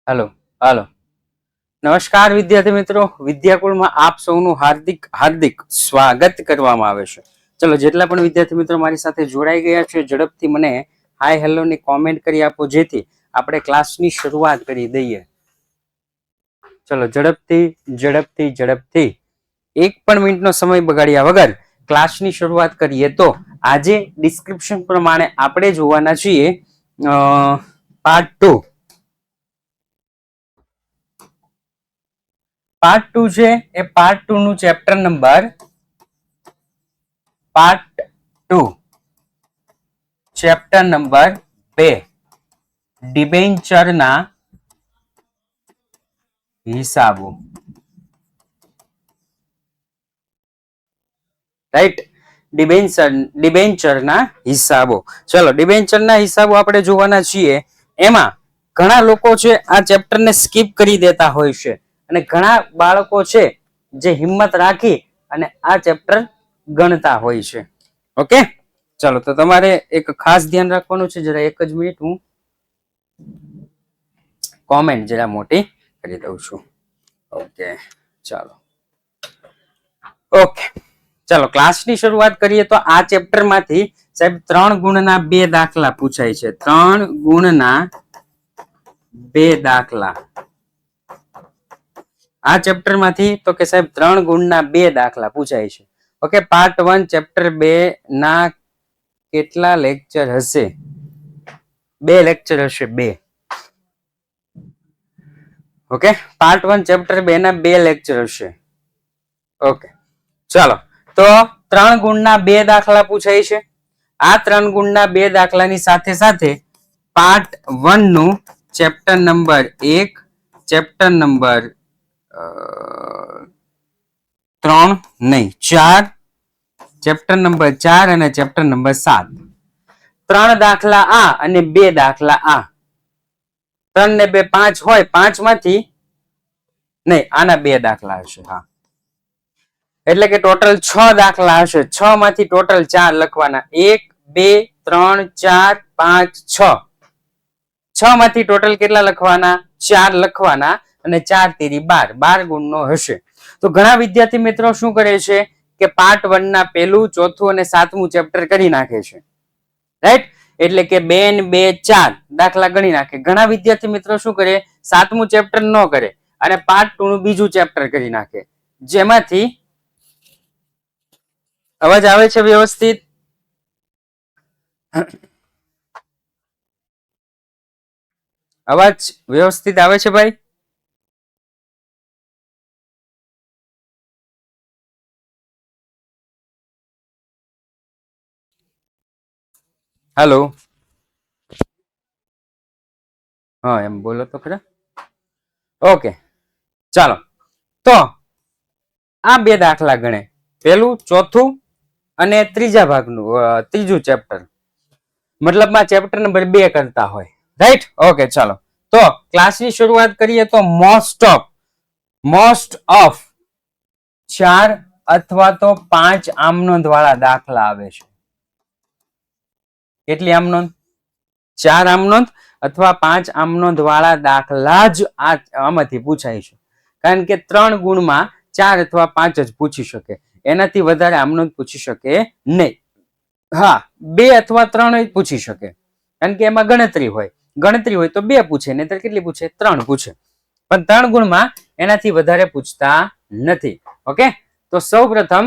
Hello hello नमस्कार विद्यार्थी मित्रों विद्याकुल में आप सौનું हार्दिक हार्दिक स्वागत કરવામાં આવે છે। ચલો જેટલા પણ વિદ્યાર્થી મિત્રો મારી સાથે જોડાઈ ગયા છે ઝડપથી મને હાય હેલો ની કોમેન્ટ કરી આપો જેથી આપણે ક્લાસની શરૂઆત કરી દઈએ। ચલો ઝડપથી ઝડપથી ઝડપથી એક પણ મિનિટનો સમય બગાડ્યા વગર ક્લાસની શરૂઆત કરીએ તો આજે ડિસ્ક્રિપ્શન પ્રમાણે આપણે જોવાના છીએ પાર્ટ 2 પાર્ટ 2 છે એ પાર્ટ 2 નું chapter number part 2 chapter number 2 ડિબેન્ચરના હિસાબો રાઈટ ડિબેન્ચરના હિસાબો। ચલો ડિબેન્ચરના હિસાબો આપણે જોવાના છીએ। એમાં ઘણા લોકો છે આ ચેપ્ટરને સ્કીપ કરી દેતા હોય છે અને ઘણા બાળકો છે જે હિંમત રાખી અને આ ચેપ્ટર ગણતા હોય છે। ઓકે ચલો તો તમારે એક ખાસ ધ્યાન રાખવાનું છે। જરા એક જ મિનિટ હું કોમેન્ટ જરા મોટી કરી દઉં છું। ઓકે ચાલો ઓકે ચાલો ક્લાસની શરૂઆત કરીએ તો આ ચેપ્ટર માંથી સાહેબ 3 ગુણના 2 દાખલા પૂછાય છે। 3 ગુણના 2 દાખલા આ ચેપ્ટર માંથી તો કે સાહેબ 3 ગુણના 2 દાખલા પૂછાય છે। ઓકે પાર્ટ 1 ચેપ્ટર 2 ના કેટલા લેક્ચર હશે? 2 લેક્ચર હશે 2। ઓકે પાર્ટ 1 ચેપ્ટર 2 ના 2 લેક્ચર હશે। ઓકે ચાલો તો 3 ગુણના 2 દાખલા પૂછાય છે। આ 3 ગુણના 2 દાખલાની સાથે સાથે પાર્ટ 1 નું ચેપ્ટર નંબર 1 ચેપ્ટર નંબર 3 નહીં 4 ચેપ્ટર નંબર 4 અને ચેપ્ટર નંબર 7 3 દાખલા આ અને 2 દાખલા આ 3 ને 2 5 હોય 5 માંથી નહીં આના 2 દાખલા હશે। હા એટલે કે ટોટલ 6 દાખલા હશે। 6 માંથી ટોટલ 4 લખવાના 1 2 3 4 5 6 6 માંથી ટોટલ કેટલા લખવાના? 4 લખવાના અને 4 તેરી 12 12 ગુણનો હશે। તો ઘણા વિદ્યાર્થી મિત્રો શું કરે છે કે પાર્ટ 1 ના પહેલું ચોથું અને 7મું ચેપ્ટર કરી નાખે છે રાઈટ એટલે કે 2 ને 2 4 દાખલા ગણી નાખે। ઘણા વિદ્યાર્થી મિત્રો શું કરે 7મું ચેપ્ટર ન કરે અને પાર્ટ 2 નું બીજું ચેપ્ટર કરી નાખે જેમાંથી અવાજ આવે છે વ્યવસ્થિત? અવાજ વ્યવસ્થિત આવે છે ભાઈ? હેલો હા એમ બોલો તો ખરા। ઓકે ચાલો તો આ 2 દાખલા ગણે પહેલું ચોથું અને ત્રીજા ભાગનું ત્રીજું ચેપ્ટર મતલબમાં ચેપ્ટર નંબર 2 કરતા હોય રાઈટ। ઓકે ચાલો તો ક્લાસની શરૂઆત કરીએ તો મોસ્ટ ઓફ 4 અથવા તો 5 આમનોંધ વાળા દાખલા આવે છે। કેટલી આમનોંધ? 4 આમનોંધ અથવા 5 આમનોંધ વાળા દાખલા જ આમાંથી પૂછાય છે કારણ કે 3 ગુણમાં 4 અથવા 5 જ પૂછી શકે એનાથી વધારે આમનોંધ પૂછી શકે નહીં। હા 2 અથવા 3 જ પૂછી શકે કારણ કે એમાં ગણતરી હોય તો 2 પૂછે નહીતર કેટલી પૂછે? 3 પૂછે પણ 3 ગુણમાં એનાથી વધારે પૂછતા નથી। ઓકે તો સૌપ્રથમ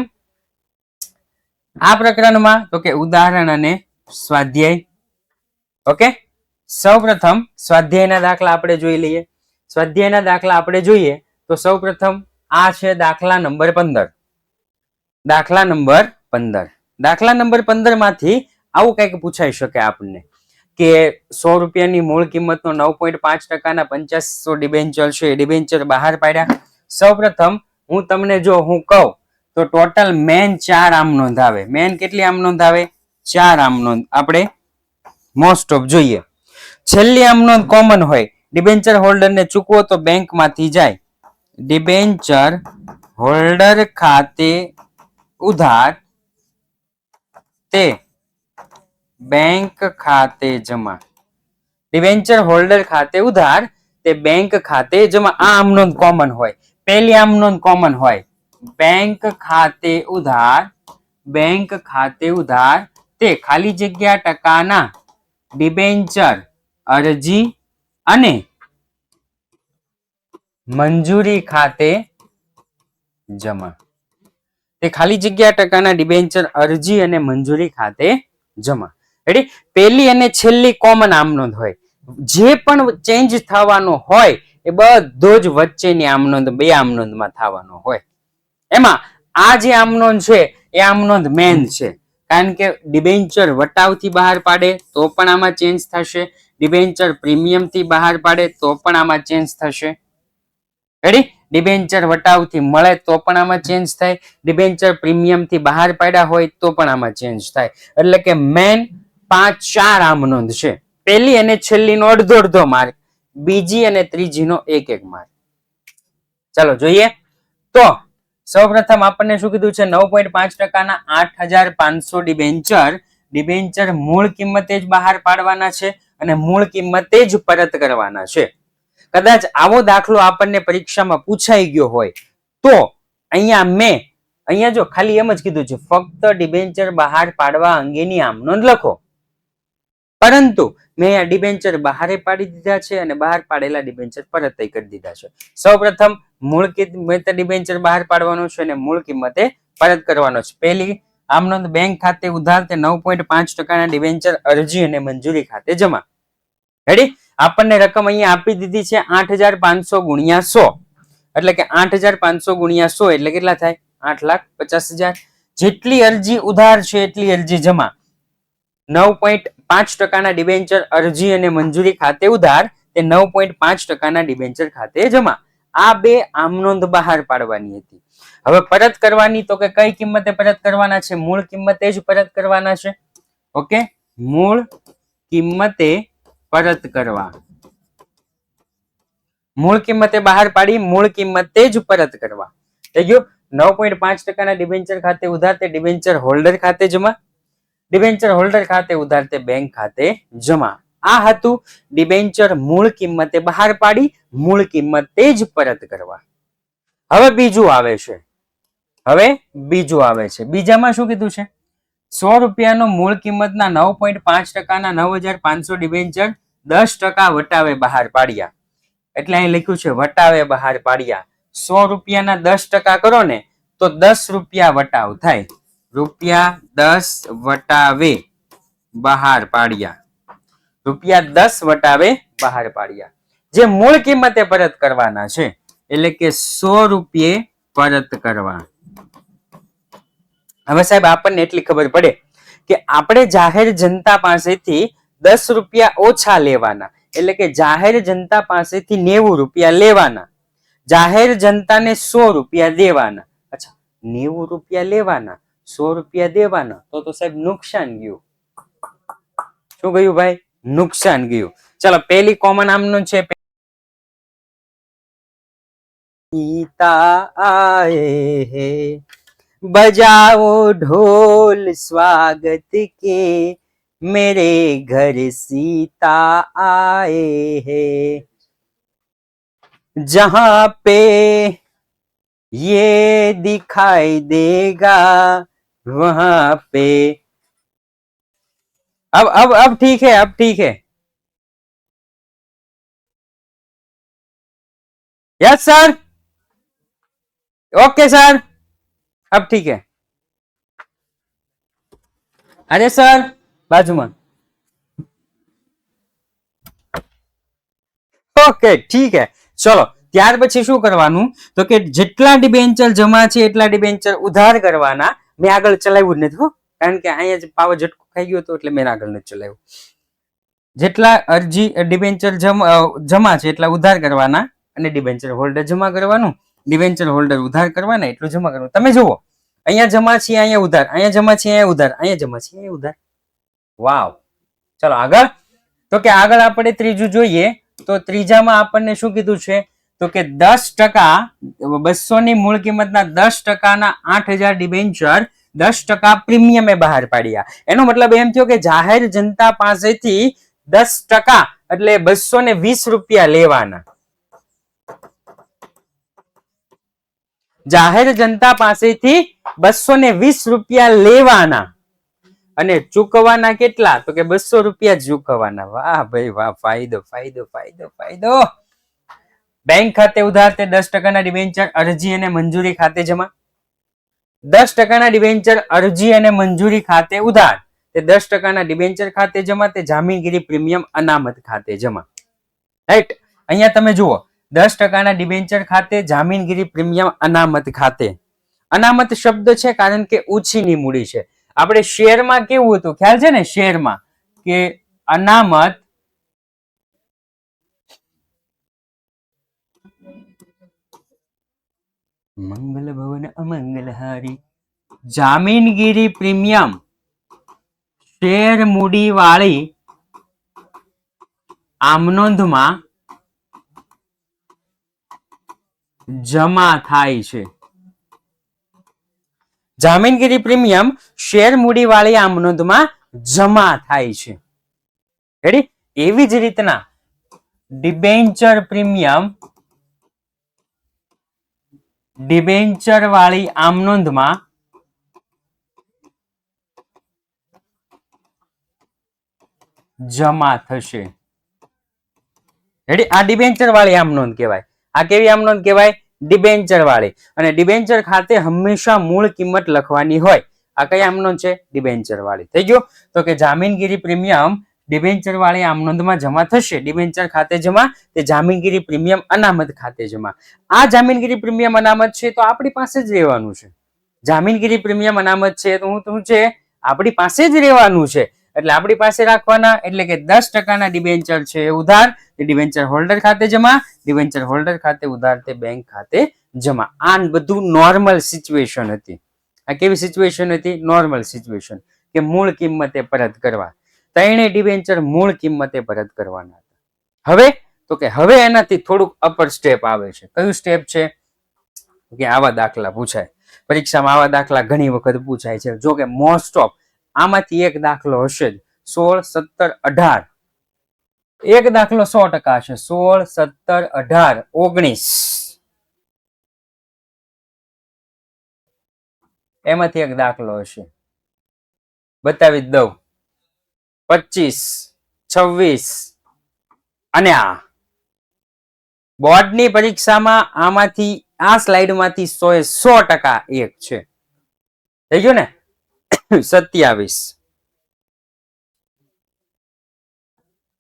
આ પ્રકરણમાં તો કે ઉદાહરણ અને સ્વાધ્યાય। ઓકે સૌપ્રથમ સ્વાધ્યાયના દાખલા આપણે જોઈ લઈએ। સ્વાધ્યાયના દાખલા આપણે જોઈએ તો સૌપ્રથમ આ છે દાખલા નંબર 15 દાખલા નંબર 15 માંથી આવું કંઈક પૂછાઈ શકે આપણને કે 100 રૂપિયાની મૂળ કિંમતનો 9.5% ના 8500 ડિબેન્ચર છે ડિબેન્ચર બહાર પાડ્યા। સૌપ્રથમ હું તમને જો હું કહું તો ટોટલ મેન 4 આમનોંધ આવે। મેન કેટલી આમનોંધ આવે? 4 આમનોંધ આપણે મોસ્ટ ઓફ જોઈએ। છેલ્લી આમનોંધ કોમન હોય ડિબેન્ચર હોલ્ડરને ચૂકવો તો બેંકમાંથી જાય ડિબેન્ચર હોલ્ડર ખાતે ઉધાર તે બેંક ખાતે જમા। ડિબેન્ચર હોલ્ડર ખાતે ઉધાર તે બેંક ખાતે જમા. આ આમ નોંધ કોમન હોય, પહેલી આમ નોંધ કોમન હોય. બેંક ખાતે ઉધાર, બેંક ખાતે ઉધાર તે ખાલી જગ્યા ટકાના ડિબેન્ચર અરજી અને મંજૂરી ખાતે જમા. તે ખાલી જગ્યા ટકાના ડિબેન્ચર અરજી અને મંજૂરી ખાતે જમા. રેડી? પહેલી અને છેલ્લી કોમન આમ નોંધ હોય. જે પણ ચેન્જ થવાનો હોય એ બધો જ વચ્ચેની આમ નોંધ, બે આમ નોંધમાં થવાનો હોય. એમાં આ જે આમ નોંધ છે એ આમ નોંધ મેન છે, કારણ કે ડિબેન્ચર વટાવથી બહાર પાડે તો પણ આમાં ચેન્જ થશે, ડિબેન્ચર પ્રીમિયમ થી બહાર પાડે તો પણ આમાં ચેન્જ થશે. રેડી? ડિબેન્ચર વટાવથી મળે તો પણ આમાં ચેન્જ થાય, ડિબેન્ચર પ્રીમિયમ થી બહાર પાડ્યા હોય તો પણ આમાં ચેન્જ થાય. એટલે કે મેન 5-4 આમ નોંધ છે. પહેલી અને છેલ્લી નો અડધો અડધો માર્ક, બીજી અને ત્રીજી નો 1-1 માર્ક. ચાલો જોઈએ. તો સૌપ્રથમ આપણને શું કીધું છે? 9.5% ના 8,500 ડિબેન્ચર, ડિબેન્ચર મૂળ કિંમતે જ બહાર પાડવાના છે અને મૂળ કિંમતે જ પરત કરવાના છે. કદાચ આવો દાખલો આપણને પરીક્ષામાં પૂછાઈ ગયો હોય તો અહીંયા જો ખાલી એમ જ કીધું છે, ફક્ત ડિબેન્ચર બહાર પાડવા અંગેની આમ નોંધ લખો. પરંતુ મેં અહીંયા ડિબેન્ચર બહાર પાડી દીધા છે અને બહાર પાડેલા ડિબેન્ચર પરત કરી દીધા છે. સૌપ્રથમ મૂળ કિંમતે ડિબેન્ચર બહાર પાડવાનો છે અને મૂળ કિંમતે પરત કરવાનો છે. પહેલી આમ નોંધ બેંક ખાતે ઉધાર તે 9.5% ના ડિબેન્ચર અરજી અને મંજૂરી ખાતે જમા. રેડી? આપણને રકમ અહીંયા આપી દીધી છે 8,500 ગુણ્યા 100, એટલે કે 8,500 ગુણ્યા 100 એટલે કેટલા થાય? 8,50,000. જેટલી અરજી ઉધાર છે એટલી અરજી જમા. 9.5% ના ડિબેન્ચર અરજી અને મંજૂરી ખાતે ઉધાર તે 9.5% ના ડિબેન્ચર ખાતે જમા. આ બે આમ નોંધ બહાર પાડવાની હતી. હવે પરત કરવાની તો કે કઈ કિંમતે પરત કરવાના છે? મૂળ કિંમતે જ પરત કરવાના છે. ઓકે, મૂળ કિંમતે પરત કરવા. મૂળ કિંમતે બહાર પાડી, મૂળ કિંમતે જ પરત કરવા. થઈ ગયું? 9.5% ના ડિબેન્ચર ખાતે ઉધાર તે ડિબેન્ચર હોલ્ડર ખાતે જમા, ડિબેન્ચર હોલ્ડર ખાતે ઉધાર તે બેંક ખાતે જમા. આ હતું ડિબેન્ચર મૂળ કિંમતે બહાર પાડી, મૂળ કિંમતે જ પરત કરવા. હવે બીજું આવે છે. બીજામાં શું કીધું છે? 100 રૂપિયાનો મૂળ કિંમતના 9.5% ના 9,500 ડિબેન્ચર 10% વટાવે બહાર પાડ્યા. એટલે અહીં લખ્યું છે વટાવે બહાર પાડ્યા. 100 રૂપિયાના 10% કરો ને તો 10 રૂપિયા વટાવ થાય. રૂપિયા 10 વટાવે બહાર પાડ્યા. રૂપિયા 10 વટાવે બહાર પાડ્યા. જે મૂળ કિંમતે પરત કરવાના છે એટલે કે 100 રૂપિયે પરત કરવા. હવે સાહેબ આપણને એટલી ખબર પડે કે આપણે જાહેર જનતા પાસેથી 10 રૂપિયા ઓછા લેવાના, એટલે કે જાહેર જનતા પાસેથી 90 રૂપિયા લેવાના, જાહેર જનતાને 100 રૂપિયા દેવાના. અચ્છા, 90 રૂપિયા લેવાના, 100 રૂપિયા દેવાના, તો સાહેબ નુકસાન ગયું. શું ગયું ભાઈ? નુકસાન ગયું. ચલો પહેલી કોમન આમનો છે, સીતા આए હે बजाओ ढोल स्वागत के मेरे घर सीता आए हैं जहां पे ये दिखाई देगा वहां पे. अब ठीक है, अब ठीक है. यस सर, ओके सर, अब ठीक है. अरे सर बाजूમાં. ઓકે ઠીક હે. ચલો ત્યાર પછી શું કરવાનું તો કે જેટલા ડિબેન્ચર જમા છે એટલા ડિબેન્ચર ઉધાર કરવાના. મેં આગળ ચલાવ્યું જ નથી હો, કારણ કે અહીંયા જ પાવર ઝટકો ખાઈ ગયો હતો એટલે મેં આગળ નથી ચલાવ્યું. જેટલા અરજી ડિબેન્ચર જમા છે એટલા ઉધાર કરવાના અને ડિબેન્ચર હોલ્ડર જમા કરવાનું. ડિબેન્ચર હોલ્ડર ઉધાર કરવાના એટલું જમા કરવાનું. તમે જુઓ અહીંયા જમા છે, અહીંયા ઉધાર, અહીંયા જમા છે, અહીંયા ઉધાર, અહીંયા જમા છે, અહીંયા ઉધાર. વાવ. ચલો આગળ. તો કે આગળ આપણે ત્રીજું જોઈએ. તો ત્રીજામાં આપણને શું કીધું છે તો કે 10% 200 ની મૂળ કિંમતના 10% 8,000 ડિબેન્ચર 10% પ્રીમિયમે બહાર પાડ્યા. એનો મતલબ એમ થયો કે જાહેર જનતા પાસેથી 10% એટલે 220 રૂપિયા લેવાના. જાહેર જનતા પાસેથી 220 રૂપિયા લેવાના અને ચૂકવવાના કેટલા? તો કે 200 રૂપિયા ચૂકવવાના. વાહ ભાઈ વાહ, ફાયદો ફાયદો ફાયદો ફાયદો. બેંક ખાતે ઉધાર તે 10% ડિબેન્ચર અરજી અને મંજૂરી ખાતે જમા. 10% ડિબેન્ચર અરજી અને મંજૂરી ખાતે ઉધાર તે 10% ડિબેન્ચર ખાતે જમા, તે જામીનગીરી પ્રીમિયમ અનામત ખાતે જમા. રાઈટ, અહીંયા તમે જુઓ 10% ડિબેન્ચર ખાતે, જામીનગીરી પ્રીમિયમ અનામત ખાતે. અનામત શબ્દ છે કારણ કે ઉછીની મૂડી છે. આપણે શેરમાં કેવું હતું ખ્યાલ છે ને, શેરમાં કે અનામત મંગલ ભવન અમંગલહારી, જામીનગીરી પ્રીમિયમ શેર મૂડી વાળી આમનોંધમાં જમા થાય છે. જામીનગીરી પ્રીમિયમ શેર મૂડી વાળી આમનોંધમાં જમા થાય છે. રેડી? એવી જ રીતના ડિબેન્ચર પ્રીમિયમ ડિબેન્ચર વાળી આમનોંધમાં જમા થશે. રેડી? આ ડિબેન્ચર વાળી આમનોંધ કહેવાય. આ કેવી આમનોંધ કહેવાય? ડિબેન્ચર વાળી. અને ડિબેન્ચર ખાતે હંમેશા મૂળ કિંમત લખવાની હોય. આ કઈ આમનોંધ છે? ડિબેન્ચર વાળી. થઈ ગયો? તો કે જામીનગીરી પ્રીમિયમ ડિબેન્ચર વાળી આમનોંધમાં જમા થશે. ડિબેન્ચર ખાતે જમા, તે જામીનગીરી પ્રીમિયમ અનામત ખાતે જમા. આ જામીનગીરી પ્રીમિયમ અનામત છે તો આપણી પાસે જ રહેવાનું છે. જામીનગીરી પ્રીમિયમ અનામત છે તો શું છે? આપણી પાસે જ રહેવાનું છે. એટલે આપણી પાસે રાખવાના. એટલે કે 10% ડિબેન્ચર છે ઉધાર, તે ડિબેન્ચર હોલ્ડર ખાતે જમા, ડિબેન્ચર હોલ્ડર ખાતે ઉધાર, તે બેંક ખાતે જમા. આ બધું નોર્મલ સિચ્યુએશન હતી. આ કેવી સિચ્યુએશન હતી? નોર્મલ સિચ્યુએશન, કે મૂળ કિંમતે પરત કરવા. ત્રણેય ડિબેન્ચર મૂળ કિંમતે પરત કરવાના હતા. હવે તો કે હવે એનાથી થોડુંક અપર સ્ટેપ આવે છે. કયું સ્ટેપ છે? કે આવા દાખલા પૂછાય પરીક્ષામાં. આવા દાખલા ઘણી વખત પૂછાય છે. જો કે મોસ્ટ ઓફ આમાંથી એક દાખલો હશે જ. 16, 17, 18 એક દાખલો 100% હશે. 16, 17, 18, 19 એમાંથી એક દાખલો હશે. બતાવી જ દઉં. 25, 26 અને આ બોર્ડની પરીક્ષામાં આમાંથી, આ સ્લાઇડમાંથી 100% એક છે. થઈ ગયું ને? 27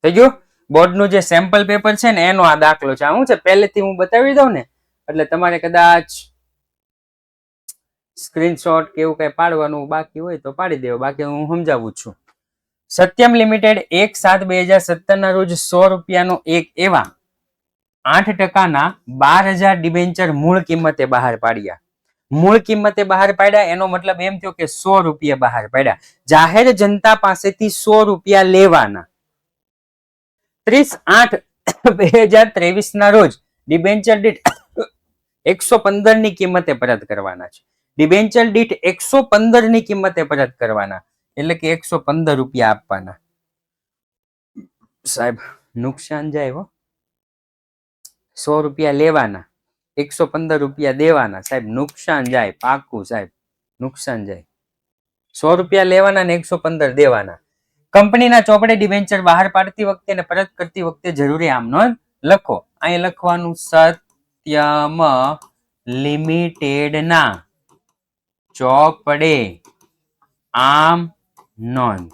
થઈ ગયું. બોર્ડનું જે સેમ્પલ પેપર છે ને એનો આ દાખલો છે. શું છે પહેલેથી હું બતાવી દઉં ને, એટલે તમારે કદાચ સ્ક્રીનશોટ કે એવું કઈ પાડવાનું બાકી હોય તો પાડી દેવો, બાકી હું સમજાવું છું. સત્યમ લિમિટેડ 1/7/2017 ના રોજ 100 રૂપિયાનો એક એવા 8%ના 12,000 ડિબેન્ચર મૂળ કિંમતે બહાર પાડ્યા. મૂળ કિંમતે બહાર પાડ્યા એનો મતલબ એમ થયો કે 100 રૂપિયા બહાર પાડ્યા. જાહેર જનતા પાસેથી 100 રૂપિયા લેવાના. 30/8/2023 ના રોજ ડિબેન્ચર દીઠ 115 ની કિંમતે પરત કરવાના છે. ડિબેન્ચર દીઠ 115 ની કિંમતે પરત કરવાના, એટલે કે 115 રૂપિયા આપવાના. સાહેબ નુકસાન જાય હો. 100 રૂપિયા લેવાના, 115 રૂપિયા દેવાના. સાહેબ નુકસાન જાય, પાકું સાહેબ નુકસાન જાય. 100 રૂપિયા લેવાના ને 115 દેવાના. કંપનીના ચોપડે ડિબેન્ચર બહાર પાડતી વખતે અને પરત કરતી વખતે જરૂરી આમનોંધ લખો. અહીં લખવાનું સત્યમ લિમિટેડ ના ચોપડે આમ નોંધ.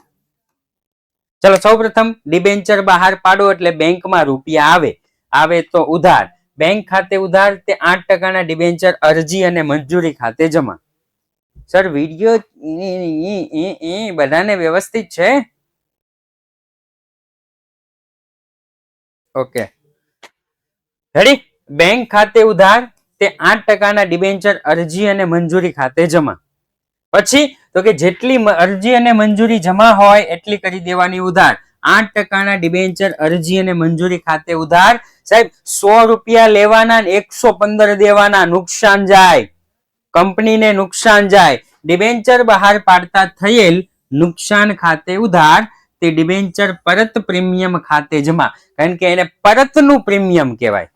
ચલો સૌપ્રથમ ડિબેન્ચર બહાર પાડો એટલે બેંકમાં રૂપિયા આવે. આવે તો ઉધાર. બેંક ખાતે ઉધાર, તે 8%ના ડિબેન્ચર અરજી અને મંજૂરી ખાતે જમા. સર વિડિયો બધાને વ્યવસ્થિત છે? Okay ready? બેંક ખાતે ઉધાર, તે 8%ના ડિબેન્ચર અરજી અને મંજૂરી ખાતે જમા. પછી તો કે જેટલી અરજી અને મંજૂરી જમા હોય એટલી કરી દેવાની ઉધાર. 8%ના ડિબેન્ચર અરજી અને મંજૂરી ખાતે ઉધાર. સાહેબ 100 રૂપિયા લેવાના, 115 દેવાના. નુકસાન જાય, કંપનીને નુકસાન જાય. ડિબેન્ચર બહાર પાડતા થયેલ નુકસાન ખાતે ઉધાર, તે ડિબેન્ચર પરત પ્રીમિયમ ખાતે જમા. કારણ કે એને પરતનું પ્રીમિયમ કહેવાય.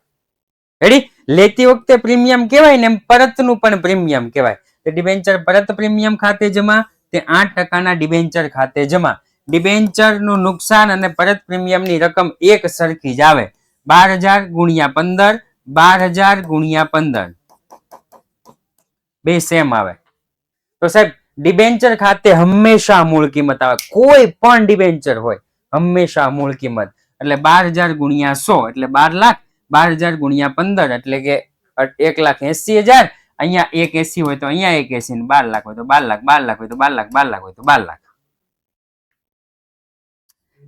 રેડી? લેતી વખતે પ્રીમિયમ કહેવાય ને એમ પરતનું પણ પ્રીમિયમ કહેવાય. ડિબેન્ચર પરત પ્રીમિયમ ખાતે જમા તે 8% ડિબેન્ચર ખાતે જમા. ડિબેન્ચર નું નુકસાન અને પરત પ્રીમિયમની રકમ એક સરખી જ આવે. 12,000 ગુણ્યા 15, 12,000 ગુણ્યા 15 બે સેમ આવે. તો સાહેબ ડિબેન્ચર ખાતે હંમેશા મૂળ કિંમત આવે. કોઈ પણ ડિબેન્ચર હોય હંમેશા મૂળ કિંમત. એટલે 12,000 ગુણ્યા 100 એટલે 12 લાખ. 12,000 ગુણ્યા 15 એટલે કે 1,80,000. અહીંયા 180 હોય તો અહીંયા 180, 12 લાખ હોય તો 12 લાખ, 12 લાખ હોય તો 12 લાખ, 12 લાખ હોય તો 12 લાખ.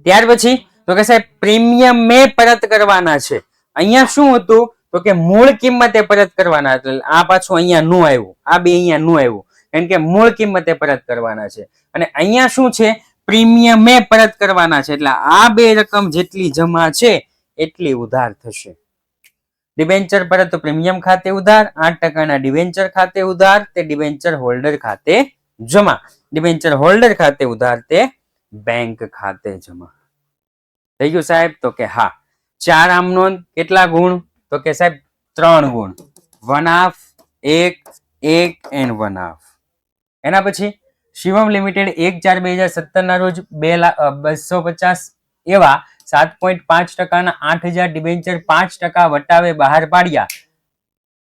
ત્યાર પછી તો કે સાહેબ પ્રીમિયમ મેં પરત કરવાના છે. અહીંયા શું હતું તો કે મૂળ કિંમતે પરત કરવાના. એટલે આ પાછું અહીંયા નું આવ્યું, આ બે અહીંયા નું આવ્યું, કારણ કે મૂળ કિંમતે પરત કરવાના છે. અને અહીંયા શું છે, પ્રીમિયમે પરત કરવાના છે. એટલે આ બે રકમ જેટલી જમા છે એટલી ઉધાર થશે. ડિબેન્ચર પરત પ્રીમિયમ ખાતે ઉધાર, 8% ડિબેન્ચર ખાતે ઉધાર, તે ડિબેન્ચર હોલ્ડર ખાતે જમા. ડિબેન્ચર હોલ્ડર ખાતે ઉધાર, તે બેંક ખાતે જમા. થઈ ગયું સાહેબ? તો કે હા. 4 આમ નોંધ કેટલા ગુણ? તો કે સાહેબ 3 ગુણ. 1/2, 1, 1 and 1/2. એના પછી શિવમ લિમિટેડ 1/4/2017 ના રોજ 250 એવા 7.5% ના 8,000 ડિબેન્ચર 5% વટાવે બહાર પાડ્યા.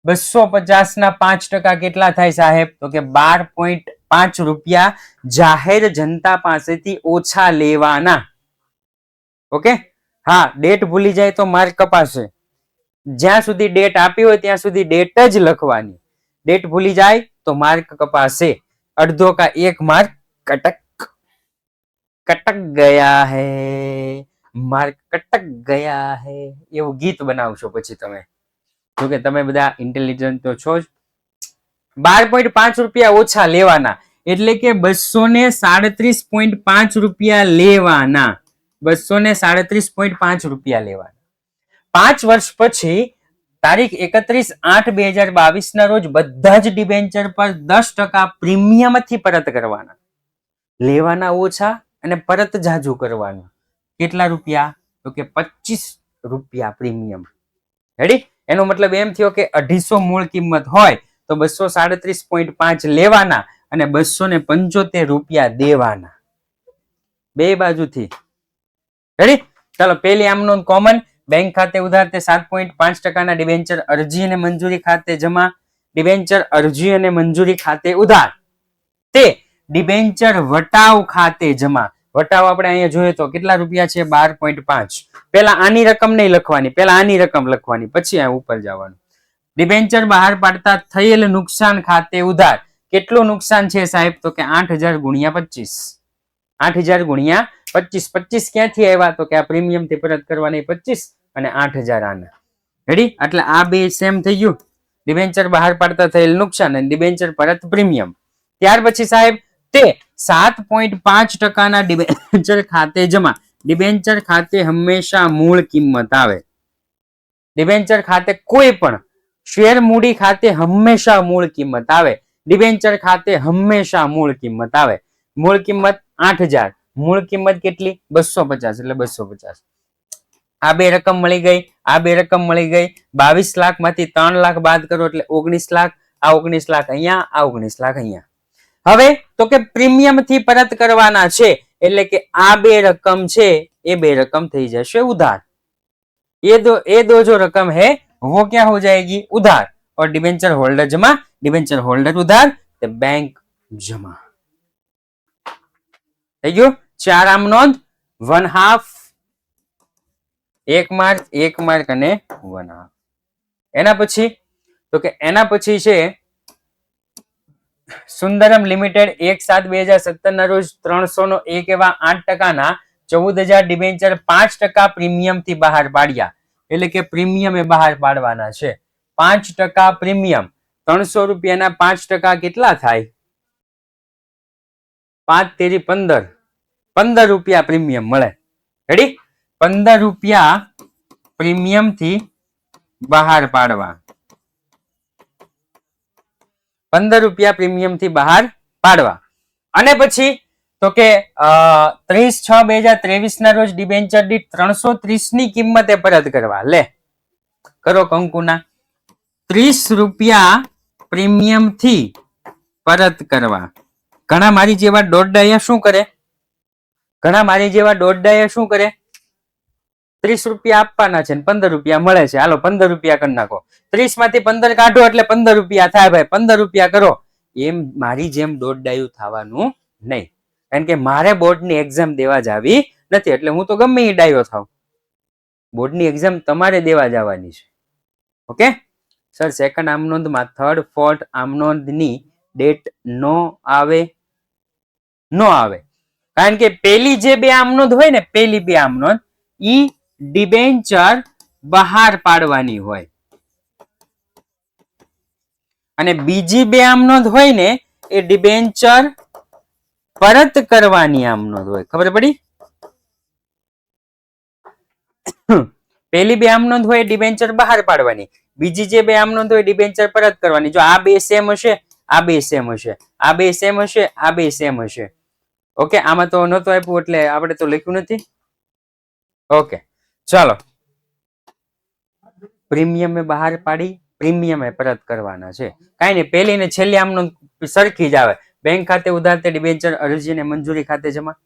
250 ના 5% કેટલા થાય સાહેબ? તો કે 12.5 રૂપિયા જાહેર જનતા પાસેથી ઓછા લેવાના. ઓકે? હા, ડેટ ભૂલી જાય તો માર્ક કપાશે. જ્યાં સુધી ડેટ આપી હોય ત્યાં સુધી ડેટ જ લખવાની. ડેટ ભૂલી જાય તો માર્ક કપાશે. અડધો કા 1 માર્ક કટક કટક ગયા હે, માર્ક કટક ગયા હે, એવું ગીત બનાવશો પછી તમે. જોકે તમે બધા ઇન્ટેલિજન્ટ તો છો જ. 12.5 રૂપિયા ઓછા લેવાના એટલે કે 237.5 રૂપિયા લેવાના. 237.5 રૂપિયા લેવાના. 5 વર્ષ પછી તારીખ 31/8/2022 ના રોજ બધા જ ડિબેન્ચર પર 10% પ્રીમિયમથી પરત કરવાના. લેવાના ઓછા અને પરત જાજુ કરવાના. કેટલા રૂપિયા? તો કે 25 રૂપિયા પ્રીમિયમ. રેડી? એનો મતલબ એમ થયો કે 250 મૂળ કિંમત હોય તો 237.5 લેવાના અને 275 રૂપિયા દેવાના. બે બાજુથી. રેડી? ચાલો, પેલી આમ નોંધ કોમન. બેંક ખાતે ઉધાર, તે 7.5% ના ડિબેન્ચર અરજી અને મંજૂરી ખાતે જમા. ડિબેન્ચર અરજી અને મંજૂરી ખાતે ઉધાર, તે ડિબેન્ચર વટાવ ખાતે જમા. વટાવ આપણે અહીંયા જોઈએ તો કેટલા રૂપિયા છે? 12.5. પેલા આની રકમ નહીં લખવાની, પેલા આની રકમ લખવાની, પછી આ ઉપર જવાનું. ડિબેન્ચર બહાર પાડતા થયેલ નુકસાન ખાતે ઉધાર. કેટલું નુકસાન છે સાહેબ? તો કે 8,000 ગુણ્યા 25. 8,000 ગુણ્યા 25. 25 ક્યાંથી આવ્યા? તો કે આ પ્રીમિયમ થી પરત કરવાની 25 અને 8,000 આના. રેડી? એટલે આ બે સેમ થઈ ગયું. ડિબેન્ચર બહાર પાડતા થયેલ નુકસાન અને ડિબેન્ચર પરત પ્રીમિયમ. ત્યાર પછી સાહેબ તે 7.5% ના ડિબેન્ચર ખાતે જમા. ડિબેન્ચર ખાતે હંમેશા મૂળ કિંમત આવે. ડિબેન્ચર ખાતે કોઈ પણ શેર મૂડી ખાતે હંમેશા મૂળ કિંમત આવે. ડિબેન્ચર ખાતે હંમેશા મૂળ કિંમત આવે. મૂળ કિંમત 8,000. મૂળ કિંમત કેટલી? 250. એટલે 250. આ બે રકમ મળી ગઈ, આ બે રકમ મળી ગઈ. 22 લાખ માંથી 3 લાખ બાદ કરો એટલે 19 લાખ. આ 19 લાખ અહીંયા, આ 19 લાખ અહીંયા. હવે તો કે પ્રીમિયમ થી પરત કરવાના છે એટલે કે આ બે રકમ છે એ બે રકમ થઈ જશે ઉધાર. ये दो जो रकम है वो क्या हो जाएगी? उधार. और डिबेंचर होल्डर जमा, डिबेंचर होल्डर उधार, तो बैंक जमा. થઈ ગયું? 4 આમ નોંધ, 1/2, 1 માર્ક, 1 માર્ક અને 1/2. એના પછી તો કે એના પછી છે સુંદરમ લિમિટેડ 1/7/2017 ના રોજ 301 એવા 8% ના 14,000 ડિબેન્ચર 5% પ્રીમિયમ થી બહાર પાડ્યા. એટલે કે પ્રીમિયમ એ બહાર પાડવાના છે. 5% પ્રીમિયમ. 300 રૂપિયાના 5% કેટલા થાય? 5 તેરી 15. 15 રૂપિયા પ્રીમિયમ મળે. રેડી? 15 રૂપિયા પ્રીમિયમ થી બહાર પાડવા. 15 રૂપિયા પ્રીમિયમ થી બહાર પાડવા. અને પછી તો કે 30/6/2023 ના રોજ ડિબેન્ચર દીઠ 330 ની કિંમતે પરત કરવા. લે કરો કંકુના. ₹30 પ્રીમિયમ થી પરત કરવા. ઘણા મારી જેવા દોડડાયા શું કરે? ઘણા મારી જેવા દોડડાયા શું કરે? ₹30 આપવાના છે ને ₹15 મળે છે, હાલો ₹15 કરી નાખો. 30 માંથી 15 કાઢો એટલે ₹15 થાય ભાઈ, ₹15 કરો. એમ મારી જેમ દોડડાયું થવાનું નહીં, કારણ કે મારે બોર્ડની એક્ઝામ દેવા જવી નથી, એટલે હું તો ગમે એ ડાયો થાવ. બોર્ડની એક્ઝામ તમારે દેવા જવાની છે. ઓકે સર, સેકન્ડ આમનોંધમાં થર્ડ ફોર્થ આમનોંધની ડેટ નો આવે, કારણ કે પેલી જે બે આમનોંધ હોય ને, પેલી બે આમનોંધ ઈ ડિબેન્ચર બહાર પાડવાની હોય, અને બીજી બે આમનોંધ હોય ને એ ડિબેન્ચર પરત કરવાની આમનોંધ હોય. ખબર પડી? પેલી બે આમનોંધ હોય ડિબેન્ચર બહાર પાડવાની, બીજી જે બે આમનોંધ હોય ડિબેન્ચર પરત કરવાની. જો આ બે સેમ હશે, આ બે સેમ હશે, આ બે સેમ હશે, આ બે સેમ હશે. ઓકે, આમાં તો નહોતું આપ્યું એટલે આપણે તો લખ્યું નથી. ઓકે ચાલો, પ્રીમિયમે બહાર પાડી, પ્રીમિયમે પરત કરવાના છે. કાંઈ નહીં, પહેલી ને છેલ્લી આમનોંધ સરખી જ આવે. બેંક ખાતે ઉધાર તે ડિબેન્ચર અરજી અને મંજૂરી ખાતે જમા.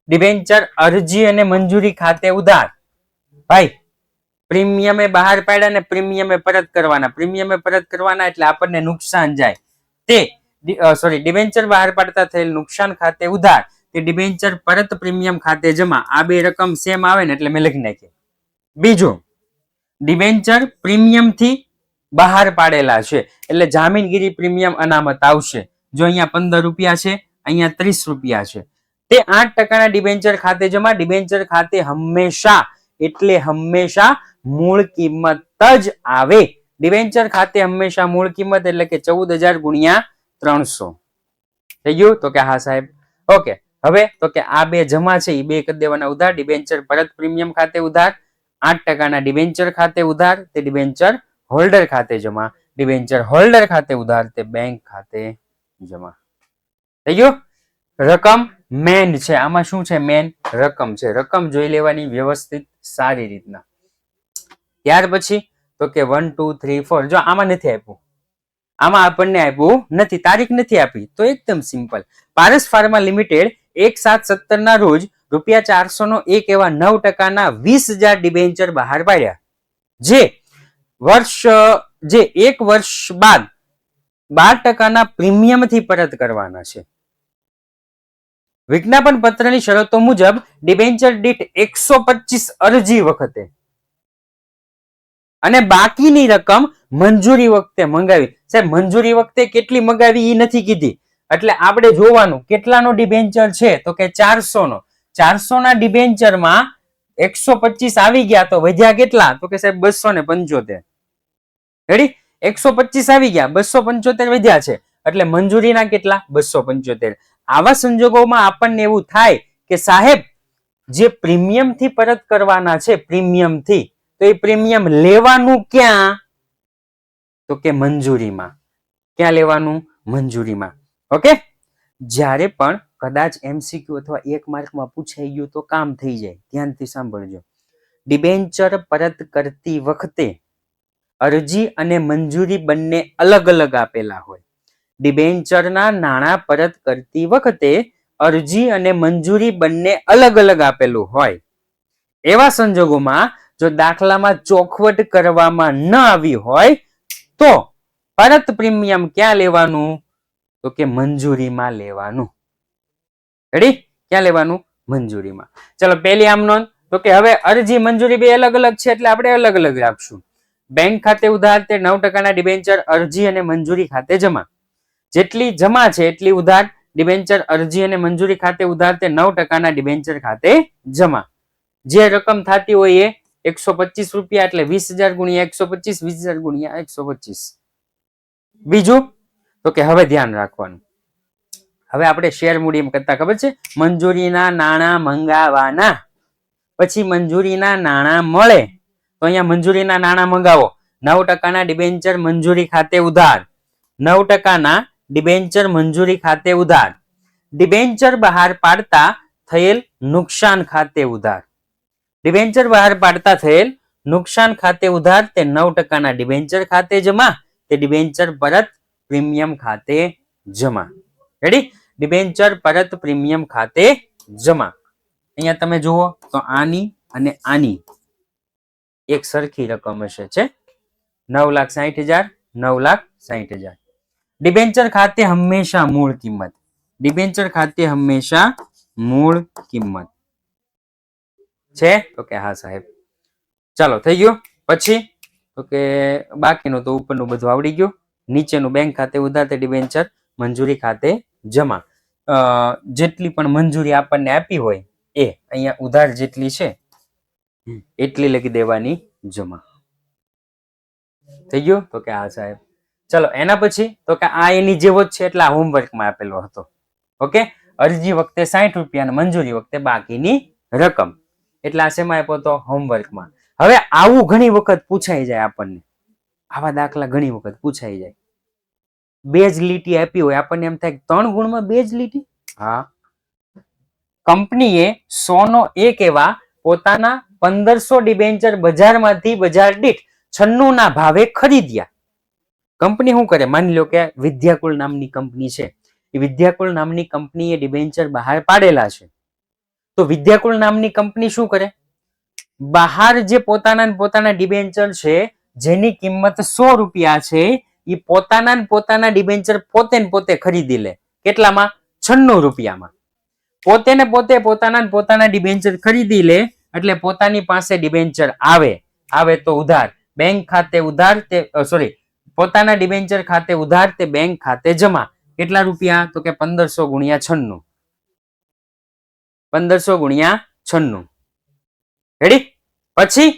ડિબેન્ચર અરજી અને મંજૂરી ખાતે ઉધાર. ભાઈ પ્રીમિયમે બહાર પાડ્યા ને પ્રીમિયમે પરત કરવાના. પ્રીમિયમે પરત કરવાના એટલે આપણને નુકસાન જાય તે ડિબેન્ચર બહાર પાડતા થયેલ નુકસાન ખાતે ઉધાર તે ડિબેન્ચર પરત પ્રીમિયમ ખાતે જમા. આ બે રકમ સેમ આવે ને એટલે મેં લખી નાખી. બીજું, ડિબેન્ચર પ્રીમિયમ થી બહાર પાડેલા છે એટલે જામીનગીરી પ્રીમિયમ અનામત આવશે. જો અહીંયા ₹15 છે, અહીંયા ₹30 છે, તે 8% ડિબેન્ચર ખાતે જમા. ડિબેન્ચર ખાતે હંમેશા એટલે હંમેશા મૂળ કિંમત જ આવે. ડિબેન્ચર ખાતે હંમેશા મૂળ કિંમત એટલે કે 14,000 ગુણ્યા 300 થઈ ગયું. તો કે હા સાહેબ. ઓકે, હવે તો કે આ બે જમા છે એ બે કરી દેવાના ઉધાર. ડિબેન્ચર પરત પ્રીમિયમ ખાતે ઉધાર, 8% ડિબેન્ચર ખાતે ઉધાર તે ડિબેન્ચર હોલ્ડર ખાતે જમા. ડિબેન્ચર હોલ્ડર ખાતે ઉધાર તે બેંક ખાતે જમા. થઈ ગયું. રકમ મેન છે, આમાં શું છે? મેન રકમ છે. રકમ જોઈ લેવાની વ્યવસ્થિત સારી રીતના. ત્યાર પછી તો કે 1 2 3 4 જો આમાં નથી આપ્યું, આમાં આપણને આપ્યું નથી, તારીખ નથી આપી, તો એકદમ સિમ્પલ. પારસ ફાર્મા લિમિટેડ 1/7/17 ના રોજ ₹400 નો એક એવા 9% 20,000 ડિબેન્ચર બહાર પાડ્યા, જે એક વર્ષ બાદ 12% પ્રીમિયમ થી પરત કરવાના છે. વિજ્ઞાપન પત્રની શરતો મુજબ ડિબેન્ચર દીઠ 125 અરજી વખતે અને બાકીની રકમ મંજૂરી વખતે મંગાવી. સાહેબ મંજૂરી વખતે કેટલી મંગાવી એ નથી કીધી, એટલે આપણે જોવાનું કેટલાનો ડિબેન્ચર છે તો કે 400 નો. 400 ના ડિબેન્ચરમાં 125 આવી ગયા તો વધ્યા કેટલા તો કે સાહેબ 275. રેડી? 125 આવી ગયા, 275 વધ્યા છે એટલે મંજૂરીના કેટલા? 275. આવા સંજોગોમાં આપણને એવું થાય કે સાહેબ જે પ્રીમિયમ થી પરત કરવાના છે, પ્રીમિયમ થી, તો એ પ્રીમિયમ લેવાનું ક્યાં? તો કે મંજૂરીમાં. ક્યાં લેવાનું? મંજૂરીમાં. ઓકે, જ્યારે પણ કદાચ MCQ અથવા 1 માર્કમાં પૂછાઈ ગયું તો કામ થઈ જાય. ધ્યાનથી સાંભળજો. ડિબેન્ચર પરત કરતી વખતે અરજી અને મંજૂરી બંને અલગ અલગ આપેલા હોય. ડિબેન્ચરના નાણાં પરત કરતી વખતે અરજી અને મંજૂરી બંને અલગ અલગ આપેલું હોય. એવા સંજોગોમાં જો દાખલામાં ચોખવટ કરવામાં ન આવી હોય તો પરત પ્રીમિયમ ક્યાં લેવાનું? તો કે મંજૂરીમાં લેવાનું. રેડી? ક્યાં લેવાનું? મંજૂરીમાં. ચલો પહેલી આમ નોંધ તો કે હવે અરજી મંજૂરી બે અલગ અલગ છે એટલે આપણે અલગ અલગ રાખશું. બેંક ખાતે ઉધાર તે 9% ડિબેન્ચર અરજી અને મંજૂરી ખાતે જમા. જેટલી જમા છે એટલી ઉધાર. ડિબેન્ચર અરજી અને મંજૂરી ખાતે ઉધાર તે 9% ડિબેન્ચર ખાતે જમા. જે રકમ થતી હોય એ ₹125 એટલે 20,000 ગુણ્યા 125, 20,000 ગુણ્યા 125. બીજું તો કે હવે ધ્યાન રાખવાનું, હવે આપણે શેર મૂડી એમ કરતા ખબર છે, મંજૂરીના નાણાં મંગાવાના, પછી મંજૂરીના નાણાં મળે તો અહીંયા મંજૂરીના નાણાં મંગાવો. 9% ડિબેન્ચર મંજૂરી ખાતે ઉધાર, 9% ડિબેન્ચર મંજૂરી ખાતે ઉધાર. ડિબેન્ચર બહાર પાડતા થયેલ નુકસાન ખાતે ઉધાર. ડિબેન્ચર બહાર પાડતા થયેલ નુકસાન ખાતે ઉધાર તે 9% ડિબેન્ચર ખાતે જમા, તે ડિબેન્ચર પરત પ્રીમિયમ ખાતે જમા. રેડી? ડિબેન્ચર પરત પ્રીમિયમ ખાતે જમા. અહીંયા તમે જુઓ તો આની અને આની એક સરખી રકમ હશે છે 9,60,000, 9,60,000. ડિબેન્ચર ખાતે હંમેશા મૂળ કિંમત, ડિબેન્ચર ખાતે હંમેશા મૂળ કિંમત છે. તો કે હા સાહેબ. ચાલો થઈ ગયું. પછી તો કે બાકીનું તો ઉપરનું બધું આવડી ગયું. નીચેનું બેંક ખાતે ઉધાર તે ડિબેન્ચર મંજૂરી ખાતે જમા. જેટલી પણ મંજૂરી આપણને આપી હોય એ અહીંયા ઉધાર જેટલી છે એટલી લખી દેવાની જમા. થઈ ગયું? તો કે હા સાહેબ. ચલો એના પછી તો કે આ એની જેવો જ છે એટલે આ હોમવર્કમાં આપેલો હતો. ઓકે, અરજી વખતે 60 રૂપિયા અને મંજૂરી વખતે બાકીની રકમ. એટલે આ શેમાં આપ્યો તો? હોમવર્કમાં. હવે આવું ઘણી વખત પૂછાઈ જાય આપણને, આવા દાખલા ઘણી વખત પૂછાઈ જાય. 2 જ લીટી આપી હોય, આપણને એમ થાય 3 ગુણમાં 2 જ લીટી. હા, કંપનીએ 100 એવા પોતાના 1500 ડિબેન્ચર બજારમાંથી બજાર દીઠ 96 ના ભાવે ખરીદ્યા. કંપની શું કરે? માની લો કે વિદ્યાકુલ નામની કંપની છે, એ વિદ્યાકુલ નામની કંપનીએ ડિબેન્ચર બહાર પાડેલા છે. તો વિદ્યાકુલ નામની કંપની શું કરે? બહાર જે પોતાના ડિબેન્ચર છે જેની કિંમત 100 રૂપિયા છે એ પોતાના ડિબેન્ચર પોતે ખરીદી લે. કેટલામાં? 96 રૂપિયામાં. પોતાના ડિબેન્ચર ખરીદી લે એટલે પોતાની પાસે ડિબેન્ચર આવે તો ઉધાર બેંક ખાતે ઉધાર તે સોરી પોતાના ડિબેન્ચર ખાતે ઉધાર તે બેંક ખાતે જમા. કેટલા રૂપિયા? તો કે 1500 ગુણ્યા 96. 1500 ગુણ્યા 96. રેડી? પછી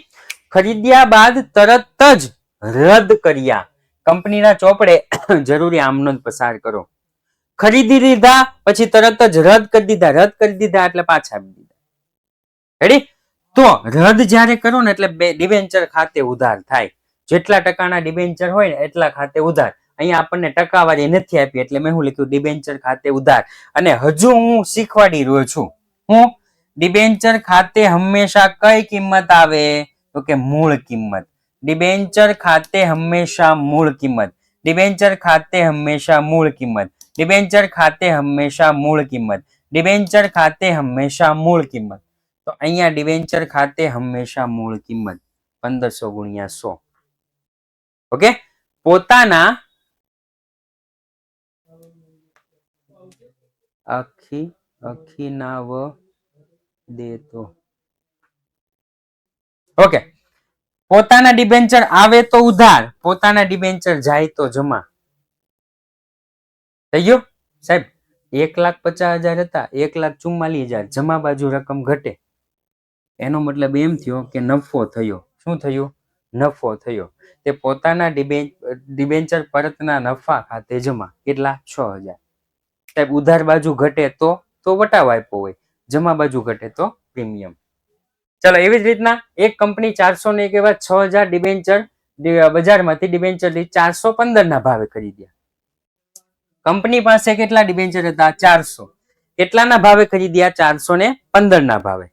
ખરીદ્યા બાદ તરત જ રદ કર્યા. કંપનીના ચોપડે જરૂરી આમનોંધ પસાર કરો. ખરીદી લીધા પછી તરત જ રદ કરી દીધા એટલે પાછા આપી દીધા. રેડી? તો રદ જ્યારે કરો ને એટલે ડિબેન્ચર ખાતે ઉધાર થાય. જેટલા ટકાના ડિબેન્ચર હોય ને એટલા ખાતે ઉધાર. અહીંયા આપણને ટકાવારી નથી આપી એટલે મેં શું લખ્યું? ડિબેન્ચર ખાતે ઉધાર. અને હજુ હું શીખવાડી રહ્યો છું, હું ડિબેન્ચર ખાતે હંમેશા કઈ કિંમત આવે? તો કે મૂળ કિંમત. ડિબેન્ચર ખાતે હંમેશા મૂળ કિંમત. ડિબેન્ચર ખાતે હંમેશા મૂળ કિંમત. ડિબેન્ચર ખાતે હંમેશા મૂળ કિંમત. ડિબેન્ચર ખાતે હંમેશા મૂળ કિંમત. તો અહીંયા ડિબેન્ચર ખાતે હંમેશા મૂળ કિંમત 1500 ગુણ્યા 100. ઓકે, પોતાના આખી નાવ દેતો. ઓકે, પોતાના ડિબેન્ચર આવે તો ઉધાર, પોતાના ડિબેન્ચર જાય તો જમા. થઈ ગયું સાહેબ? 1,50,000 હતા, 1,44,000 જમા બાજુ રકમ ઘટે. એનો મતલબ એમ થયો કે નફો થયો. શું થયું? નફો થયો. તે પોતાના ડિબેન્ચર પરતના નફા ખાતે જમા. કેટલા? 6,000. સાહેબ ઉધાર બાજુ ઘટે તો વટાવ આપ્યો હોય, જમા બાજુ ઘટે તો પ્રીમિયમ. ચલો એવી જ રીતના એક કંપની 401 એવા 6,000 ડિબેન્ચર બજારમાંથી ડિબેન્ચર 415 ના ભાવે ખરીદ્યા. કંપની પાસે કેટલા ડિબેન્ચર હતા? 400. કેટલાના ભાવે ખરીદ્યા? 415 ના ભાવે.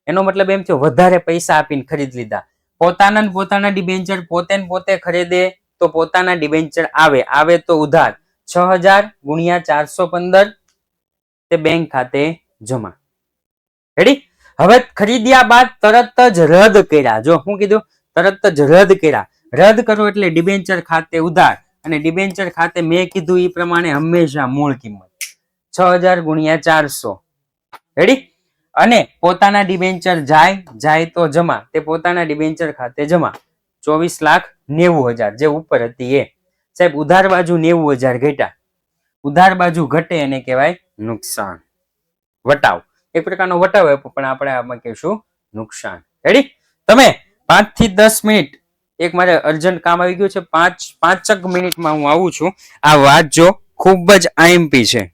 એનો મતલબ એમ થયો વધારે પૈસા આપીને ખરીદ લીધા. પોતાના ડિબેન્ચર પોતે ખરીદે તો પોતાના ડિબેન્ચર આવે તો ઉધાર 6,000 ગુણ્યા 415 તે બેંક ખાતે જમા. રેડી? હવે ખરીદ્યા બાદ તરત જ રદ કર્યા. જો શું કીધું? તરત જ રદ કર્યા. રદ કરો એટલે ડિબેન્ચર ખાતે ઉધાર અને ડિબેન્ચર ખાતે મેં કીધું એ પ્રમાણે હંમેશા મૂળ કિંમત 6,000 ગુણ્યા 400. રેડી? અને પોતાના ડિબેન્ચર જાય તો જમા. તે પોતાના ડિબેન્ચર ખાતે જમા 24,90,000 જે ઉપર હતી એ. સાહેબ ઉધાર બાજુ 90,000 ઘટ્યા. ઉધાર બાજુ ઘટે એને કહેવાય નુકસાન. વટાવ એક પ્રકારનો વટાવ આપ્યો પણ આપણે આમાં કહીશું નુકસાન. રેડી? તમે 5 થી 10 મિનિટ એક મારે અર્જન્ટ કામ આવી ગયું છે. 5 મિનિટમાં હું આવું છું. આ વાંચજો, ખૂબ જ આઈએમપી છે.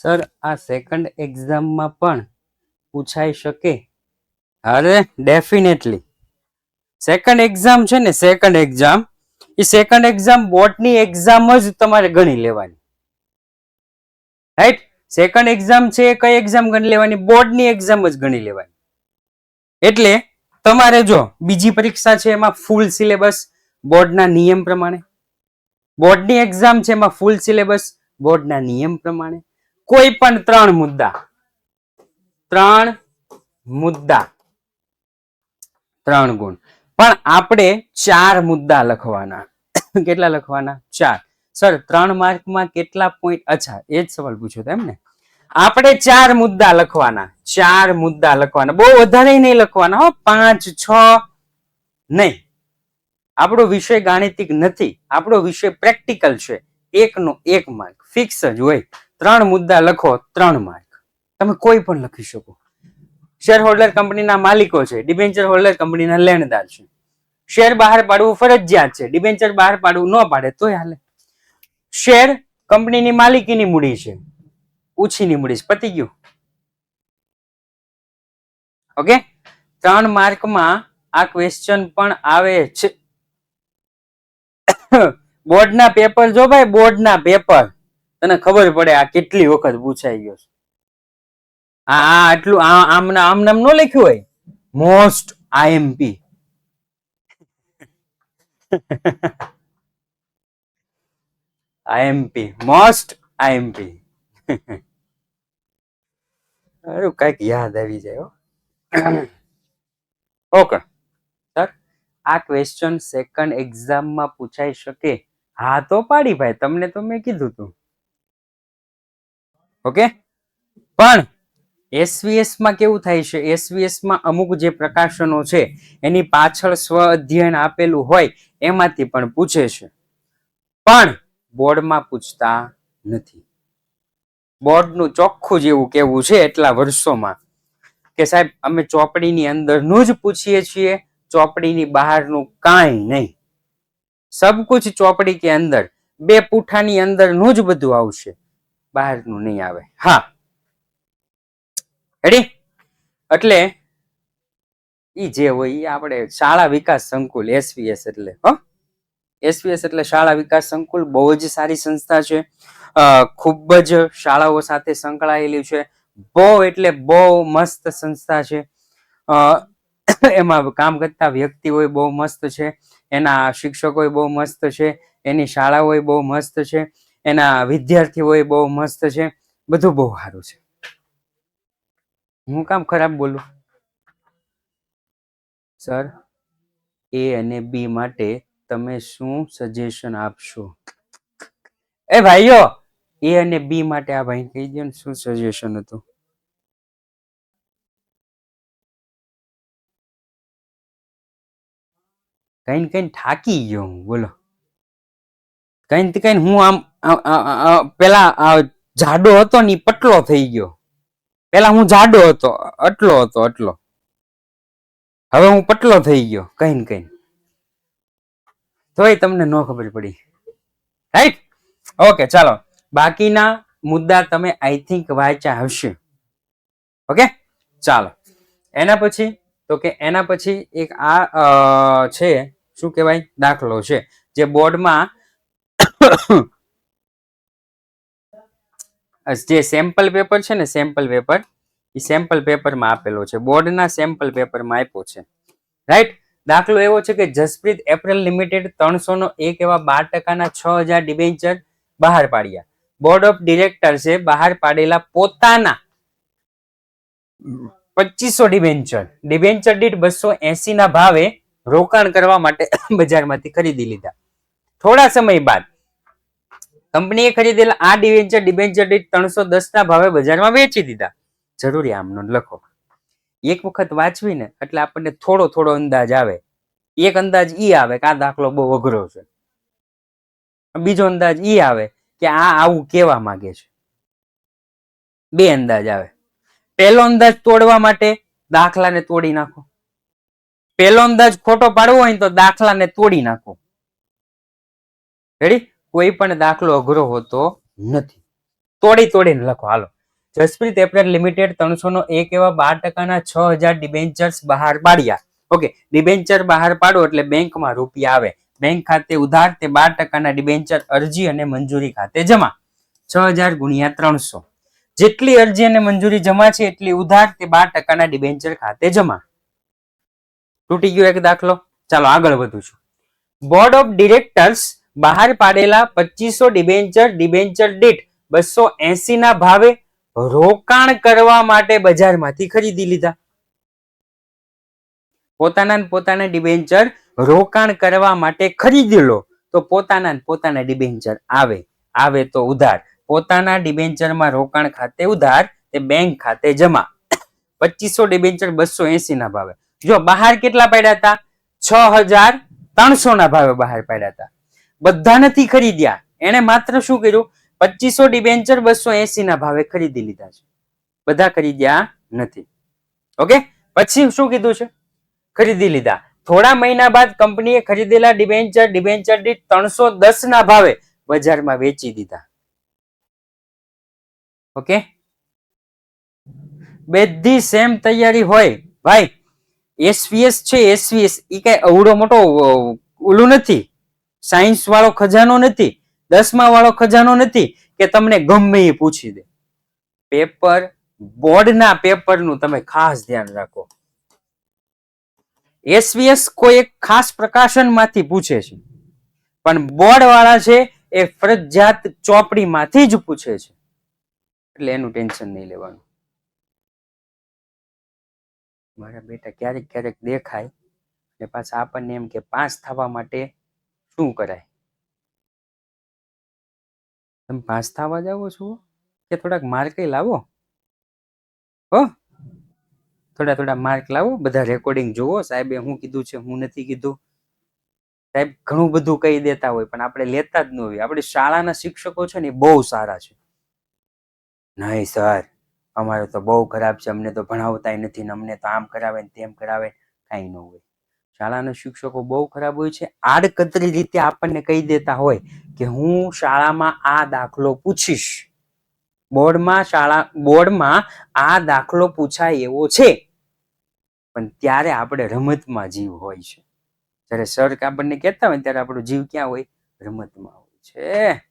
સર આ સેકન્ડ એક્ઝામમાં પણ પૂછાઈ શકે? અરે ડેફિનેટલી. સેકન્ડ એક્ઝામ છે ને, સેકન્ડ એક્ઝામ, એ સેકન્ડ એક્ઝામ બોર્ડની એક્ઝામ જ તમારે ગણી લેવાની. રાઈટ? સેકન્ડ એક્ઝામ છે કઈ એક્ઝામ ગણી લેવાની? બોર્ડની એક્ઝામ જ ગણી લેવાની. એટલે તમારે જો બીજી પરીક્ષા છે એમાં ફૂલ સિલેબસ બોર્ડના નિયમ પ્રમાણે, બોર્ડની એક્ઝામ છે એમાં ફૂલ સિલેબસ બોર્ડના નિયમ પ્રમાણે. કોઈ પણ ત્રણ મુદ્દા 3 ગુણ, પણ આપણે 4 મુદ્દા લખવાના. કેટલા લખવાના? 4. સર 3 માર્કમાં કેટલા પોઈન્ટ? અચ્છા, એ જ સવાલ પૂછ્યો હતો એમ ને. આપણે 4 મુદ્દા લખવાના, 4 મુદ્દા લખવાના, બહુ વધારે નહીં લખવાના હો, 5 6 નહીં. આપણો વિષય ગાણિતિક નથી, આપણો વિષય પ્રેક્ટિકલ છે. 1 નો 1 માર્ક ફિક્સ જ હોય. 3 મુદ્દા લખો, 3 માર્ક. તમે કોઈ પણ લખી શકો. શેર હોલ્ડર કંપનીના માલિકો છે, ડિબેન્ચર હોલ્ડર કંપનીના લેણદાર છે. શેર બહાર પાડવું ફરજિયાત છે, ડિબેન્ચર બહાર પાડવું ન પાડે તોય હાલે. શેર કંપનીની માલિકીની મૂડી છે, ઉછીની મૂડી છે, પતી ગયું. ઓકે, 3 માર્કમાં આ ક્વેશ્ચન પણ આવે છે. બોર્ડના પેપર જો ભાઈ, બોર્ડના પેપર તને ખબર પડે આ કેટલી વખત પૂછાઈ ગયો છે. આટલું આમ નામ ન લખ્યું હોય, most IMP. IMP, most IMP. અરે કઈક યાદ આવી જાય. ઓકે સર, આ ક્વેશ્ચન સેકન્ડ એક્ઝામમાં પૂછાઈ શકે? હા તો પાડી ભાઈ, તમને તો મેં કીધું તું. ઓકે, પણ એસવીએસ માં કેવું થાય છે? એસવીએસ માં અમુક જે પ્રકાશનો છે એની પાછળ સ્વ અધ્યયન આપેલું હોય એમાંથી પણ પૂછે છે, પણ બોર્ડમાં પૂછતા નથી. બોર્ડનું ચોખ્ખું જેવું કેવું છે એટલા વર્ષોમાં કે સાહેબ અમે ચોપડીની અંદરનું જ પૂછીએ છીએ, ચોપડીની બહારનું કાંઈ નહીં. સબ કુછ ચોપડી કે અંદર, 2 પૂઠાની અંદરનું જ બધું આવશે, બહારનું નહીં આવે. હા, રેડી? એટલે ઈ જે હોય એ આપણે શાળા વિકાસ સંકુલ, એસવીએસ એટલે એસવીએસ એટલે શાળા વિકાસ સંકુલ બહુ જ સારી સંસ્થા છે. ખૂબ જ શાળાઓ સાથે સંકળાયેલી છે. બહુ એટલે બહુ મસ્ત સંસ્થા છે. એમાં કામ કરતા વ્યક્તિઓ બહુ મસ્ત છે, એના શિક્ષકો બહુ મસ્ત છે, એની શાળાઓ બહુ મસ્ત છે, એના વિદ્યાર્થીઓ બહુ મસ્ત છે, બધું બહુ સારું છે. હું કામ ખરાબ બોલું? સર એ અને બી માટે તમે શું સજેશન આપશો? એ ભાઈઓ, એ અને બી માટે આ ભાઈ કહી દો ને શું સજેશન હતું. કઈ થાકી ગયો હું, બોલો. કઈ હું આમ પેલા જાડો હતો ને પટલો થઈ ગયો. પેલા હું જાડો હતો, આટલો હતો, આટલો. હવે હું પટલો થઈ ગયો, કઈ તોય તમને ન ખબર પડી. રાઈટ? ઓકે, ચાલો બાકીના મુદ્દા તમે આઈ થિંક વાંચ્યા હશે. ઓકે, ચાલો એના પછી એના પછી એક આ છે, શું કહેવાય, દાખલો છે જે બોર્ડમાં જે સેમ્પલ પેપર છે ને, સેમ્પલ પેપર, એ સેમ્પલ પેપરમાં આપેલો છે, બોર્ડના સેમ્પલ પેપરમાં આપ્યો છે. રાઈટ? દાખલો એવો છે કે જસપ્રીત એપ્રિલ લિમિટેડ 301 એવા 12% 6000 ડિબેન્ચર બહાર પાડ્યા. બોર્ડ ઓફ ડિરેક્ટર્સે બહાર પાડેલા પોતાના 2500 ડિબેન્ચર દીઠ 280 ના ભાવે રોકાણ કરવા માટે બજારમાંથી ખરીદી લીધા. થોડા સમય બાદ કંપનીએ ખરીદેલા આ ડિબેન્ચર દીઠ 310 ના ભાવે બજારમાં વેચી દીધા. જરૂરી આમનો લખો. એક વખત વાંચવી ને એટલે આપણને થોડો થોડો અંદાજ આવે. એક અંદાજ ઈ આવે કે આ દાખલો બહુ અઘરો છે, બીજો અંદાજ ઈ આવે કે આ આવું કેવા માંગે છે. 2 અંદાજ આવે. પહેલો અંદાજ તોડવા માટે દાખલાને તોડી નાખો. પહેલો અંદાજ ખોટો પાડવો હોય તો દાખલાને તોડી નાખો. રેડી? કોઈ પણ દાખલો અઘરો હોતો નથી. તોડીને લખો. હાલો, જસપ્રીત એપ્રિલ લિમિટેડ 301 એવા 12% 6000 ડિબેન્ચર્સ બહાર પાડ્યા. ઓકે, ડિબેન્ચર બહાર પાડો એટલે બેંકમાં રૂપિયા આવે. બેંક ખાતે ઉધાર તે 12% ડિબેન્ચર અરજી અને મંજૂરી ખાતે જમા. 6000 ગુણ્યા 300. જેટલી અરજી અને મંજૂરી જમા છે એટલી ઉધાર તે 12% ડિબેન્ચર ખાતે જમા. તૂટી ગયો એક દાખલો. ચાલો આગળ વધું છું. બોર્ડ ઓફ ડિરેક્ટર્સ બહાર પાડેલા 2500 ડિબેન્ચર દીઠ 280 ના ભાવે રોકાણ કરવા માટે બજારમાંથી ખરીદી લીધા. પોતાના ડિબેન્ચર રોકાણ કરવા માટે ખરીદી લો તો પોતાના ડિબેન્ચર આવે તો ઉધાર. પોતાના ડિબેન્ચરમાં રોકાણ ખાતે ઉધાર તે બેંક ખાતે જમા. 2500 ડિબેન્ચર 280 ના ભાવે. જો બહાર કેટલા પાડ્યા હતા? 6300 ના ભાવે બહાર પાડ્યા હતા. બધા નથી ખરીદ્યા, એને માત્ર શું કર્યું? 2500 ડિબેન્ચર 280 ના ભાવે ખરીદી લીધા છે. બધા ખરીદ્યા નથી. ઓકે, પછી શું કીધું છે? ખરીદી લીધા. થોડા મહિના બાદ કંપનીએ ખરીદેલા ડિબેન્ચર દીઠ 310 ના ભાવે બજારમાં વેચી દીધા. ઓકે, બધી સેમ તૈયારી હોય ભાઈ. એસવીએસ છે, એસવીએસ એ કઈ અવડો મોટો ઓલું નથી, સાયન્સ વાળો ખજાનો નથી, 10મા વાળો ખજાનો નથી કે તમને ગમે એ પૂછી દે. પેપર, બોર્ડના પેપરનું તમે ખાસ ધ્યાન રાખો. એસવીએસ કોઈ એક ખાસ પ્રકાશન માંથી પૂછે છે, પણ બોર્ડ વાળા છે એ ફરજિયાત ચોપડીમાંથી જ પૂછે છે, એટલે એનું ટેન્શન નહીં લેવાનું. મારા બેટા ક્યારેક દેખાય ને પાછા આપણને એમ કે પાસ થવા માટે શું કરાય? તમે પાસ થવા જાવો છો કે થોડાક માર્ક લાવો? હો, થોડા માર્ક લાવો. બધા રેકોર્ડિંગ જુઓ, સાહેબે હું કીધું છે, હું નથી કીધું. સાહેબ ઘણું બધું કહી દેતા હોય પણ આપણે લેતા જ ન હોય. આપણે શાળાના શિક્ષકો છે ને બહુ સારા છે. નહીં સર, અમારે તો બહુ ખરાબ છે, અમને તો ભણાવતા નથી ને અમને તો આમ કરાવે ને તેમ કરાવે. કાંઈ ન હોય. શાળાના શિક્ષકો બહુ ખરાબ હોય છે. આડકતરી રીતે આપણને કહી દેતા હોય કે હું શાળામાં આ દાખલો પૂછીશ, બોર્ડમાં આ દાખલો પૂછાય એવો છે, પણ ત્યારે આપણે રમતમાં જીવ હોય છે. જ્યારે સર આપણને કહેતા હોય ત્યારે આપણો જીવ ક્યાં હોય? રમતમાં હોય છે.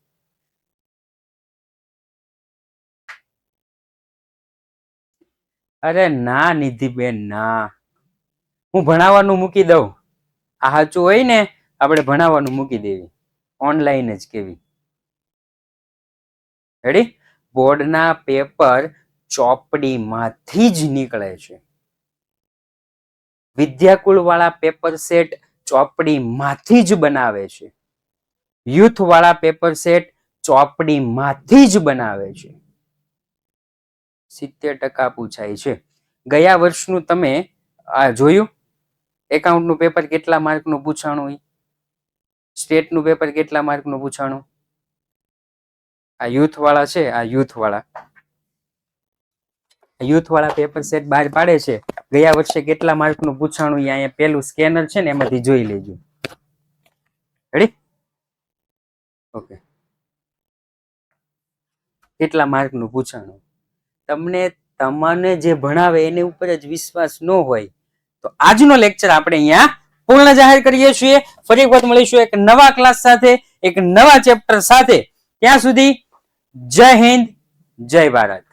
અરે ના નિધિબેન ના, હું ભણાવવાનું મૂકી દઉં. આ સાચું હોય ને આપણે ભણાવવાનું મૂકી દેવી, ઓનલાઈન જ કેવી. રેડી? બોર્ડના પેપર ચોપડીમાંથી જ નીકળે છે. વિદ્યાકુળ વાળા પેપર સેટ ચોપડીમાંથી જ બનાવે છે. યુથ વાળા પેપર સેટ ચોપડીમાંથી જ બનાવે છે. 70% પૂછાય છે. ગયા વર્ષનું તમે આ જોયું? એકાઉન્ટનું પેપર કેટલા માર્કનું પૂછાણું? સ્ટેટનું પેપર કેટલા માર્કનું પૂછાણું? આ યુથ વાળા છે, આ યુથ વાળા પેપર સેટ બહાર પાડે છે. ગયા વર્ષે કેટલા માર્કનું પૂછાણું અહીંયા પેલું સ્કેનર છે ને એમાંથી જોઈ લેજો. રેડી? ઓકે, કેટલા માર્કનું પૂછાણું? તમને જે ભણાવે એને ઉપર જ વિશ્વાસ ન હોય તો આજનો લેક્ચર આપણે અહીંયા પૂર્ણ જાહેર કરીએ છીએ. ફરી એક વખત મળીશું એક નવા ક્લાસ સાથે, એક નવા ચેપ્ટર સાથે. ત્યાં સુધી જય હિન્દ, જય ભારત.